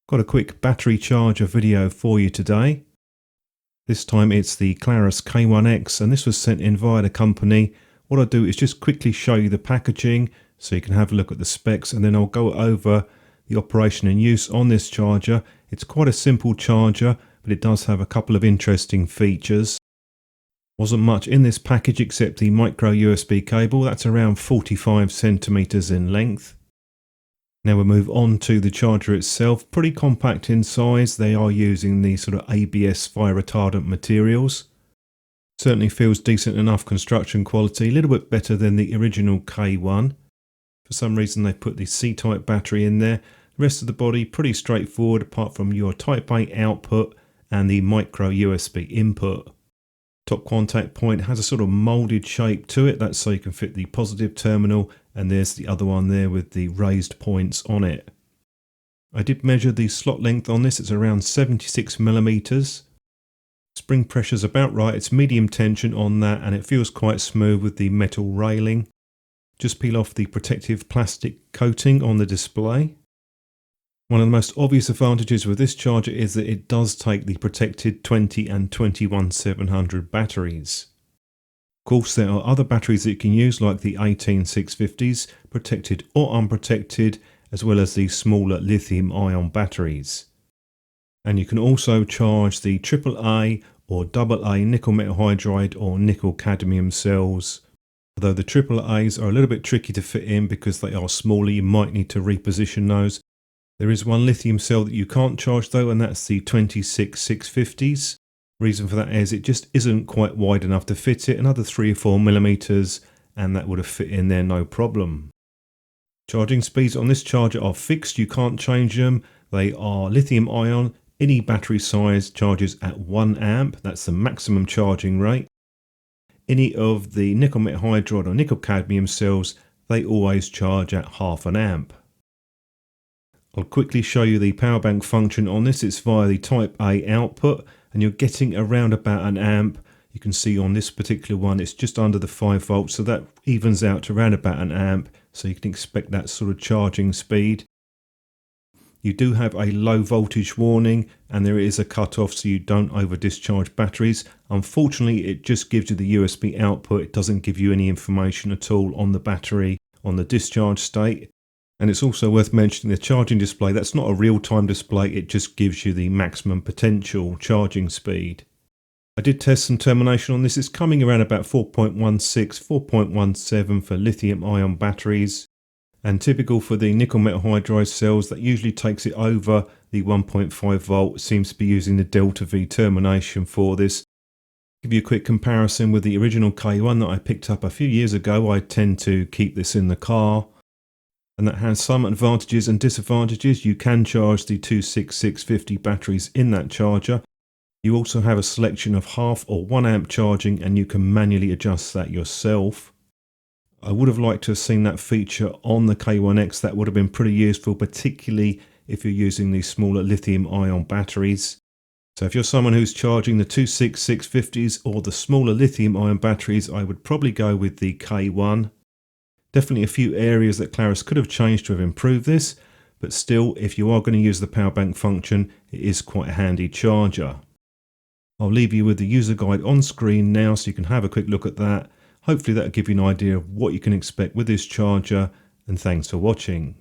Got a quick battery charger video for you today. This time it's the Klarus K1X and this was sent in via the company. What I'll do is just quickly show you the packaging so you can have a look at the specs, and then I'll go over the operation and use on this charger. It's quite a simple charger, but it does have a couple of interesting features. Wasn't much in this package except the micro USB cable. That's around 45 centimeters in length. Now we'll move on to the charger itself. Pretty compact in size. They are using the sort of ABS fire retardant materials. Certainly feels decent enough construction quality. A little bit better than the original K1. For some reason they put the C-type battery in there. The rest of the body pretty straightforward apart from your Type A output and the micro USB input. Top contact point has a sort of moulded shape to it. That's so you can fit the positive terminal, and there's the other one there with the raised points on it. I did measure the slot length on this. It's around 76 millimeters. Spring pressure's about right. It's medium tension on that and it feels quite smooth with the metal railing. Just peel off the protective plastic coating on the display. One of the most obvious advantages with this charger is that it does take the protected 20 and 21700 batteries. Of course, there are other batteries that you can use like the 18650s, protected or unprotected, as well as the smaller lithium-ion batteries. And you can also charge the AAA or AA nickel metal hydride or nickel cadmium cells. Although the AAAs are a little bit tricky to fit in because they are smaller, you might need to reposition those. There is one lithium cell that you can't charge though, and that's the 26650s. Reason for that is it just isn't quite wide enough to fit it. Another 3 or 4 millimeters and that would have fit in there no problem. Charging speeds on this charger are fixed, you can't change them. They are lithium ion. Any battery size charges at 1 amp, that's the maximum charging rate. Any of the nickel metal hydride or nickel cadmium cells, they always charge at half an amp. I'll quickly show you the power bank function on this. It's via the Type A output and you're getting around about an amp. You can see on this particular one it's just under the 5 volts, so that evens out to around about an amp, so you can expect that sort of charging speed. You do have a low voltage warning and there is a cut-off so you don't over discharge batteries. Unfortunately it just gives you the USB output. It doesn't give you any information at all on the battery on the discharge state. And it's also worth mentioning the charging display, that's not a real-time display, it just gives you the maximum potential charging speed. I did test some termination on this. It's coming around about 4.16, 4.17 for lithium ion batteries. And typical for the nickel metal hydride cells, that usually takes it over the 1.5 volt. Seems to be using the delta V termination for this. Give you a quick comparison with the original K1 that I picked up a few years ago. I tend to keep this in the car, and that has some advantages and disadvantages. You can charge the 26650 batteries in that charger. You also have a selection of half or 1 amp charging and you can manually adjust that yourself. I would have liked to have seen that feature on the K1X. That would have been pretty useful, particularly if you're using these smaller lithium ion batteries. So if you're someone who's charging the 26650s or the smaller lithium ion batteries, I would probably go with the K1. Definitely a few areas that Klarus could have changed to have improved this, but still, if you are going to use the power bank function, it is quite a handy charger. I'll leave you with the user guide on screen now so you can have a quick look at that. Hopefully that'll give you an idea of what you can expect with this charger, and thanks for watching.